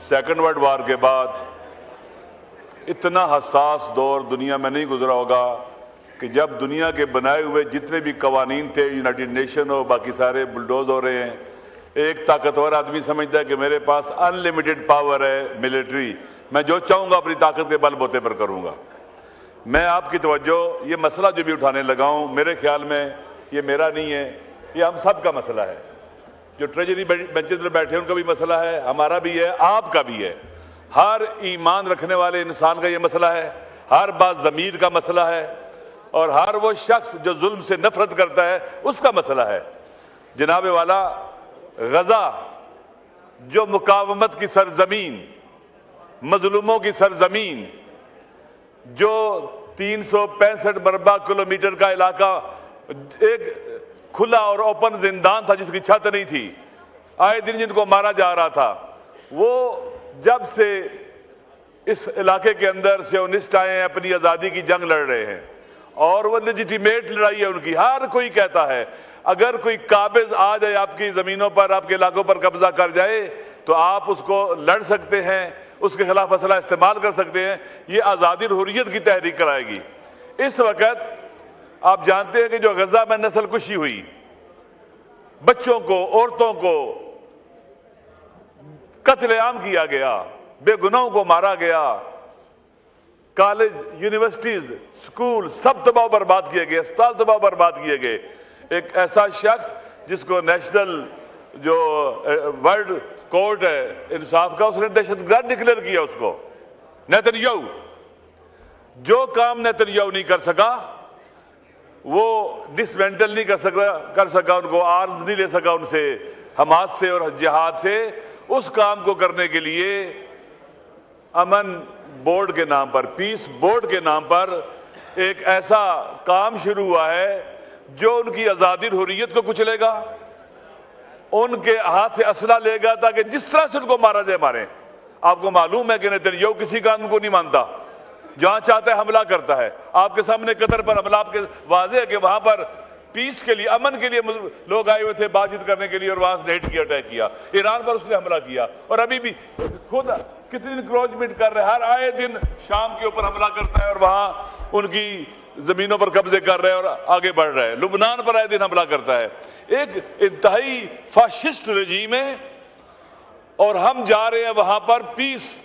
Second world war کے بعد اتنا حساس دور دنیا میں نہیں گزرا ہوگا کہ جب دنیا کے بنائے ہوئے جتنے بھی قوانین تھے، یونائٹڈ نیشن ہو، باقی سارے بلڈوز ہو رہے ہیں۔ ایک طاقتور آدمی سمجھتا ہے کہ میرے پاس ان لمیٹڈ پاور ہے ملٹری، میں جو چاہوں گا اپنی طاقت کے بل بوتے پر کروں گا۔ میں آپ کی توجہ یہ مسئلہ جو بھی اٹھانے لگا ہوں، میرے خیال میں یہ میرا نہیں ہے، یہ ہم سب کا مسئلہ ہے۔ جو ٹریجری بینچز پر بیٹھے ہیں ان کا بھی مسئلہ ہے، ہمارا بھی ہے، آپ کا بھی ہے، ہر ایمان رکھنے والے انسان کا یہ مسئلہ ہے، ہر بات ضمیر کا مسئلہ ہے، اور ہر وہ شخص جو ظلم سے نفرت کرتا ہے اس کا مسئلہ ہے۔ جناب والا، غزہ جو مقاومت کی سرزمین، مظلوموں کی سرزمین، جو 365 مربع کلومیٹر کا علاقہ ایک کھلا اور اوپن زندان تھا جس کی چھت نہیں تھی، آئے دن جن کو مارا جا رہا تھا، وہ جب سے اس علاقے کے اندر سیونسٹ آئے ہیں اپنی آزادی کی جنگ لڑ رہے ہیں، اور وہ لیجیٹیمیٹ لڑائی ہے ان کی۔ ہر کوئی کہتا ہے اگر کوئی قابض آ جائے آپ کی زمینوں پر، آپ کے علاقوں پر قبضہ کر جائے تو آپ اس کو لڑ سکتے ہیں، اس کے خلاف اسلحہ استعمال کر سکتے ہیں، یہ آزادی اور حریت کی تحریک کرائے گی۔ اس وقت آپ جانتے ہیں کہ جو غزہ میں نسل کشی ہوئی، بچوں کو، عورتوں کو قتل عام کیا گیا، بے گناہوں کو مارا گیا، کالج، یونیورسٹیز، سکول سب تباہ و برباد کیے گئے، اسپتال تباہ و برباد کیے گئے۔ ایک ایسا شخص جس کو نیشنل جو ورلڈ کورٹ ہے انصاف کا، اس نے دہشت گرد ڈکلیئر کیا اس کو، نیتن یاہو۔ جو کام نیتن یاہو نہیں کر سکا، وہ ڈسمینٹل نہیں کر سکا ان کو، آرمز نہیں لے سکا ان سے، حماس سے اور جہاد سے، اس کام کو کرنے کے لیے امن بورڈ کے نام پر، پیس بورڈ کے نام پر ایک ایسا کام شروع ہوا ہے جو ان کی آزادی اور حریت کو کچلے گا، ان کے ہاتھ سے اسلحہ لے گا تاکہ جس طرح سے ان کو مارا جائے ماریں۔ آپ کو معلوم ہے کہ نیتن یاہو کسی قانون کو نہیں مانتا، جہاں چاہتا ہے حملہ کرتا ہے۔ آپ کے سامنے قطر پر حملہ، آپ کے واضح ہے کہ وہاں پر پیس کے لیے، امن کے لیے لوگ آئے ہوئے تھے بات چیت کرنے کے لیے، اور وہاں سے ہٹ کیا، اٹیک کیا۔ ایران پر اس نے حملہ کیا، اور ابھی بھی خود کتنی انکروچمنٹ کر رہے ہیں، ہر آئے دن شام کے اوپر حملہ کرتا ہے اور وہاں ان کی زمینوں پر قبضے کر رہے ہیں اور آگے بڑھ رہا ہے۔ لبنان پر آئے دن حملہ کرتا ہے، ایک انتہائی فاشسٹ رجیم ہے، اور ہم جا رہے ہیں وہاں پر پیس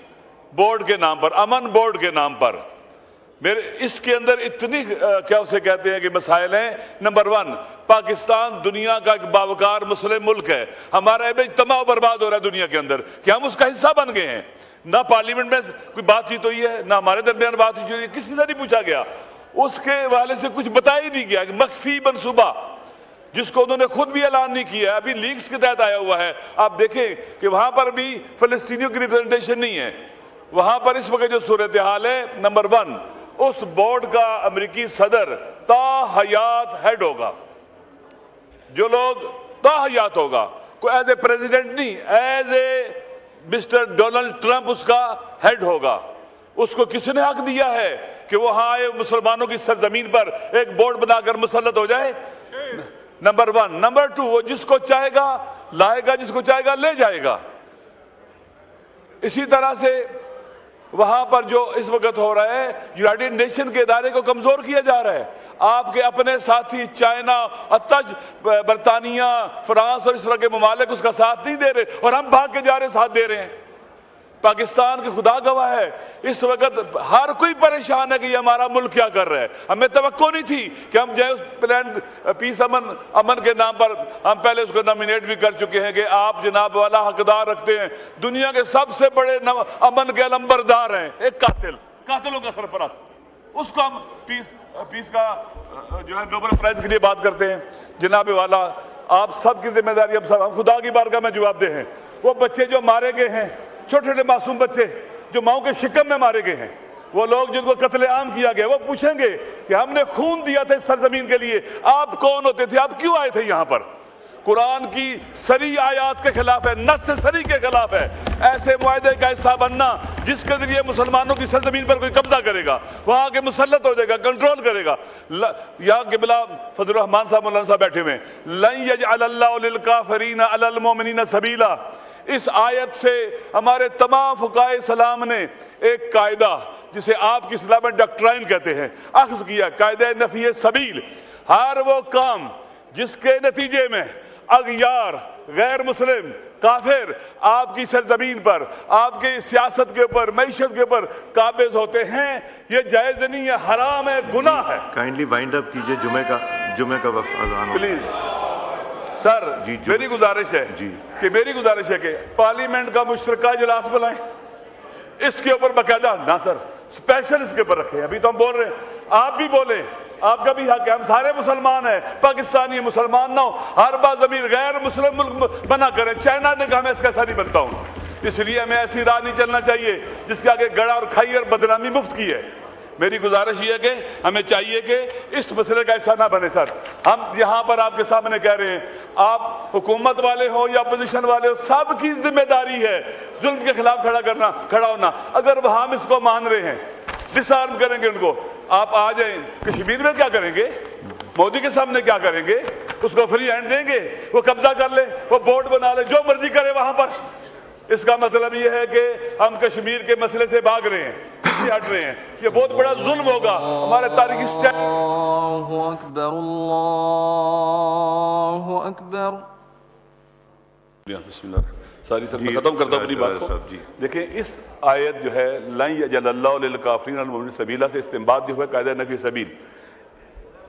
بورڈ کے نام پر، امن بورڈ کے نام پر۔ اس کے اندر اتنی کیا اسے کہتے ہیں کہ مسائل ہیں۔ نمبر 1، پاکستان دنیا کا ایک باوقار مسلم ملک ہے، ہمارا امیج تباہ و برباد ہو رہا ہے دنیا کے اندر کہ ہم اس کا حصہ بن گئے ہیں۔ نہ پارلیمنٹ میں کوئی بات چیت ہوئی ہے، نہ ہمارے درمیان بات چیت ہوئی ہے، کسی سے نہیں پوچھا گیا، اس کے حوالے سے کچھ بتایا ہی نہیں گیا۔ مخفی منصوبہ جس کو انہوں نے خود بھی اعلان نہیں کیا ہے، ابھی لیکس کے تحت آیا ہوا ہے۔ آپ دیکھیں کہ وہاں پر بھی فلسطینیوں کی ریپرزنٹیشن نہیں ہے وہاں پر۔ اس وقت جو صورتحال ہے، نمبر 1، اس بورڈ کا امریکی صدر تا حیات ہیڈ ہوگا، جو لوگ تا حیات ہوگا، کوئی ایز اے پریزیڈنٹ نہیں، as a mister Donald Trump اس کا ہیڈ ہوگا۔ اس کو کس نے حق دیا ہے کہ وہاں آئے مسلمانوں کی سرزمین پر ایک بورڈ بنا کر مسلط ہو جائے؟ نمبر 1۔ نمبر 2، وہ جس کو چاہے گا لائے گا، جس کو چاہے گا لے جائے گا۔ اسی طرح سے وہاں پر جو اس وقت ہو رہا ہے، یونائٹڈ نیشن کے ادارے کو کمزور کیا جا رہا ہے۔ آپ کے اپنے ساتھی چائنا، برطانیہ، فرانس اور اس طرح کے ممالک اس کا ساتھ نہیں دے رہے، اور ہم بھاگ کے جا رہے ساتھ دے رہے ہیں۔ پاکستان کی خدا گواہ ہے، اس وقت ہر کوئی پریشان ہے کہ یہ ہمارا ملک کیا کر رہا ہے۔ ہمیں توقع نہیں تھی کہ ہم جائیں اس پلان پیس امن کے نام پر، ہم پہلے اس کو نامینیٹ بھی کر چکے ہیں کہ آپ جناب والا حقدار رکھتے ہیں، دنیا کے سب سے بڑے امن کے علمبردار ہیں، ایک قاتلوں کا سرپرست، اس کو ہم پیس کا جو ہے نوبل پرائز کے لیے بات کرتے ہیں۔ جناب والا، آپ سب کی ذمہ داری، ہم خدا کی بارگاہ میں جواب دہ ہیں۔ وہ بچے جو مارے گئے ہیں، چھوٹے چھوٹے معصوم بچے جو ماؤں کے شکم میں مارے گئے ہیں، وہ لوگ جن کو قتل عام کیا گیا، وہ پوچھیں گے کہ ہم نے خون دیا تھا اس سرزمین کے لیے، آپ کون ہوتے تھے، آپ کیوں آئے تھے یہاں پر؟ قرآن کی صریح آیات کے خلاف ہے، نص صریح کے خلاف ہے ایسے معاہدے کا حصہ بننا جس کے ذریعے مسلمانوں کی سرزمین پر کوئی قبضہ کرے گا، وہاں کے مسلط ہو جائے گا، کنٹرول کرے گا۔ یہاں قبلہ فضل الرحمان صاحب مولانا صاحب بیٹھے ہوئے ہیں، لن یجعل اللہ للکافرین علی المؤمنین سبیلا، اس آیت سے ہمارے تمام فقہائے اسلام نے ایک قاعدہ جسے آپ کی اصطلاح میں ڈاکٹرائن کہتے ہیں اخذ کیا، قاعدہ نفی سبیل۔ ہر وہ کام جس کے نتیجے میں اغیار، غیر مسلم، کافر آپ کی سرزمین پر، آپ کی سیاست کے اوپر، معیشت کے اوپر قابض ہوتے ہیں، یہ جائز نہیں ہے، حرام ہے، گناہ ہے۔ کائنڈلی وائنڈ اپ کیجئے، جمعے کا وقت اذان ہو۔ پلیز سر، جی میری گزارش ہے کہ پارلیمنٹ کا مشترکہ اجلاس بلائیں، اس کے اوپر باقاعدہ نہ سر اسپیشل اس کے اوپر رکھیں۔ ابھی تو ہم بول رہے ہیں، آپ بھی بولیں، آپ کا بھی حق ہے، ہم سارے مسلمان ہیں، پاکستانی مسلمان نہ ہو، ہر بار ضمیر غیر مسلم ملک بنا کریں۔ چائنا نے کہا میں اس کا ایسا نہیں بنتا ہوں، اس لیے ہمیں ایسی راہ نہیں چلنا چاہیے جس کے آگے گڑا اور کھائی اور بدنامی مفت کی ہے۔ میری گزارش یہ ہے کہ ہمیں چاہیے کہ اس مسئلے کا ایسا نہ بنے سر۔ ہم یہاں پر آپ کے سامنے کہہ رہے ہیں، آپ حکومت والے ہوں یا اپوزیشن والے ہوں، سب کی ذمہ داری ہے ظلم کے خلاف کھڑا ہونا۔ اگر وہ ہم اس کو مان رہے ہیں، ڈس آرم کریں گے ان کو، آپ آ جائیں کشمیر میں کیا کریں گے؟ مودی کے سامنے کیا کریں گے؟ اس کو فری ہینڈ دیں گے؟ وہ قبضہ کر لے، وہ بورڈ بنا لے، جو مرضی کرے وہاں پر۔ اس کا مطلب یہ ہے کہ ہم کشمیر کے مسئلے سے بھاگ رہے ہیں، پیچھے ہٹ رہے ہیں، یہ بہت بڑا ظلم ہوگا ہمارے تاریخی سٹیپ۔ اللہ اکبر، اللہ اکبر۔ بسم اللہ، ساری طرح میں ختم کرتا ہوں اپنی بات کو۔ دیکھیں اس آیت جو ہے لَن يَجْعَلَ اللَّهُ لِلْكَافِرِينَ عَلَى الْمُؤْمِنِينَ سَبِيلًا سے استنباط جو ہے قاعدہ نفی سبیل،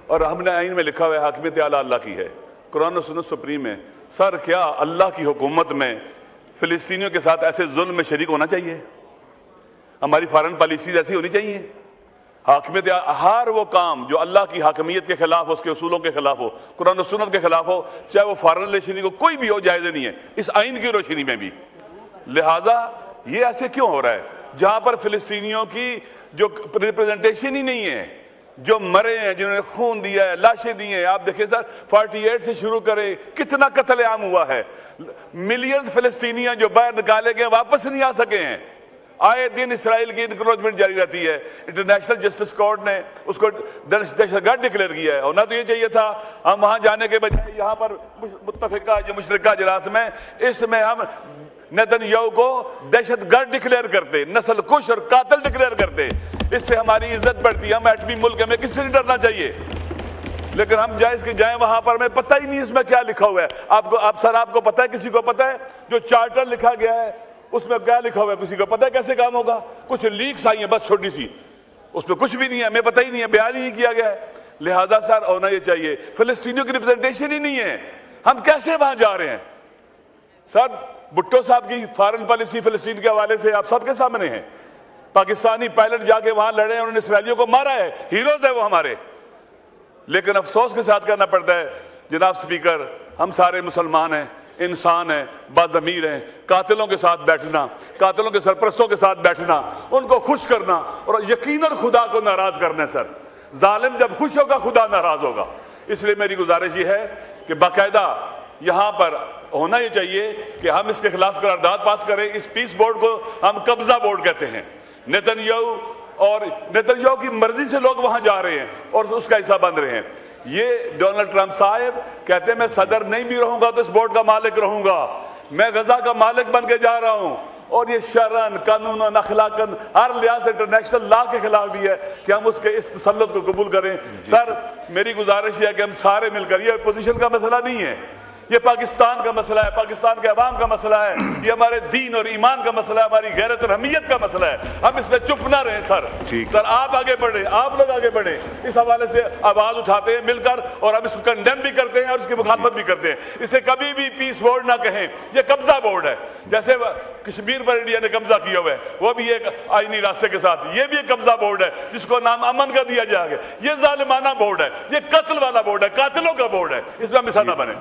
اور ہم نے آئین میں لکھا ہوا ہے حاکمیت اعلیٰ اللہ کی ہے، قرآن و سنت سپریم ہے۔ سر کیا اللہ کی حکومت میں فلسطینیوں کے ساتھ ایسے ظلم میں شریک ہونا چاہیے؟ ہماری فارن پالیسیز ایسی ہونی چاہیے؟ حاکمیت، ہر وہ کام جو اللہ کی حاکمیت کے خلاف ہو، اس کے اصولوں کے خلاف ہو، قرآن و سنت کے خلاف ہو، چاہے وہ فارن ریلیشن کو کوئی بھی ہو، جائز نہیں ہے اس آئین کی روشنی میں بھی۔ لہٰذا یہ ایسے کیوں ہو رہا ہے جہاں پر فلسطینیوں کی جو ریپرزنٹیشن ہی نہیں ہے، جو مرے ہیں، جنہوں نے خون دیا ہے، لاشیں دی ہیں؟ آپ دیکھیں سر 48 سے شروع کریں، کتنا قتل عام ہوا ہے، ملینز فلسطینیاں جو باہر نکالے گئے واپس نہیں آ سکے ہیں۔ آئے دن اسرائیل کی انکروچمنٹ جاری رہتی ہے، انٹرنیشنل جسٹس کورٹ نے اس کو دہشت گرد ڈکلیئر کیا ہے، ہونا تو یہ چاہیے تھا ہم وہاں جانے کے بجائے یہاں پر متفقہ جو مشترکہ اجلاس میں، اس میں ہم نیتن یاہو کو دہشت گرد ڈکلیئر کرتے، نسل کش اور قاتل ڈکلیئر کرتے، اس سے ہماری عزت بڑھتی ہے۔ ہم ایٹمی ملک، ہمیں کس سے نہیں ڈرنا چاہیے، لیکن ہم جائیں وہاں پر ہمیں پتہ ہی نہیں اس میں کیا لکھا ہوا ہے۔ آپ کو پتہ ہے، کسی کو پتہ ہے جو چارٹر لکھا گیا ہے اس میں کیا لکھا ہوا ہے؟ کسی کو پتہ ہے کیسے کام ہوگا؟ کچھ لیکس آئی ہیں بس چھوٹی سی، اس میں کچھ بھی نہیں ہے، ہمیں پتہ ہی نہیں ہے، بیان ہی نہیں کیا گیا ہے۔ لہٰذا سر ہونا یہ چاہیے، فلسطینیوں کی ریپرزنٹیشن ہی نہیں ہے، ہم کیسے وہاں جا رہے ہیں؟ سر بھٹو صاحب کی فارن پالیسی فلسطین کے حوالے سے آپ سب کے سامنے ہے، پاکستانی پائلٹ جا کے وہاں لڑے، انہوں نے اسرائیلیوں کو مارا ہے، ہیروز ہیں وہ ہمارے۔ لیکن افسوس کے ساتھ کہنا پڑتا ہے جناب سپیکر، ہم سارے مسلمان ہیں، انسان ہیں، باضمیر ہیں، قاتلوں کے ساتھ بیٹھنا، قاتلوں کے سرپرستوں کے ساتھ بیٹھنا، ان کو خوش کرنا اور یقیناً خدا کو ناراض کرنا ہے۔ سر ظالم جب خوش ہوگا خدا ناراض ہوگا، اس لیے میری گزارش یہ ہے کہ باقاعدہ یہاں پر ہونا یہ چاہیے کہ ہم اس کے خلاف قرارداد پاس کریں۔ اس پیس بورڈ کو ہم قبضہ بورڈ کہتے ہیں، نیتن یاہو کی مرضی سے لوگ وہاں جا رہے ہیں اور اس کا حصہ بن رہے ہیں۔ یہ ڈونلڈ ٹرمپ صاحب کہتے ہیں میں صدر نہیں بھی رہوں گا تو اس بورڈ کا مالک رہوں گا، میں غزہ کا مالک بن کے جا رہا ہوں، اور یہ شرعاً، قانوناً، اخلاقاً، ہر لحاظ سے انٹرنیشنل لا کے خلاف بھی ہے کہ ہم اس کے اس تسلط کو قبول کریں۔ سر میری گزارش یہ ہے کہ ہم سارے مل کر، یہ اپوزیشن کا مسئلہ نہیں ہے، یہ پاکستان کا مسئلہ ہے، پاکستان کے عوام کا مسئلہ ہے، یہ ہمارے دین اور ایمان کا مسئلہ ہے، ہماری غیرت اور حمیت کا مسئلہ ہے، ہم اس میں چپ نہ رہیں۔ سر آپ آگے بڑھیں، آپ لوگ آگے بڑھیں، اس حوالے سے آواز اٹھاتے ہیں مل کر، اور ہم اس کو کنڈیم بھی کرتے ہیں اور اس کی مخالفت بھی کرتے ہیں۔ اسے کبھی بھی پیس بورڈ نہ کہیں، یہ قبضہ بورڈ ہے۔ جیسے کشمیر پر انڈیا نے قبضہ کیا ہوا ہے، وہ بھی ایک آئینی راستے کے ساتھ، یہ بھی ایک قبضہ بورڈ ہے جس کو نام امن کا دیا جائے گا۔ یہ ظالمانہ بورڈ ہے، یہ قتل والا بورڈ ہے، قاتلوں کا بورڈ ہے، اس میں ہم حصہ نہ بنیں۔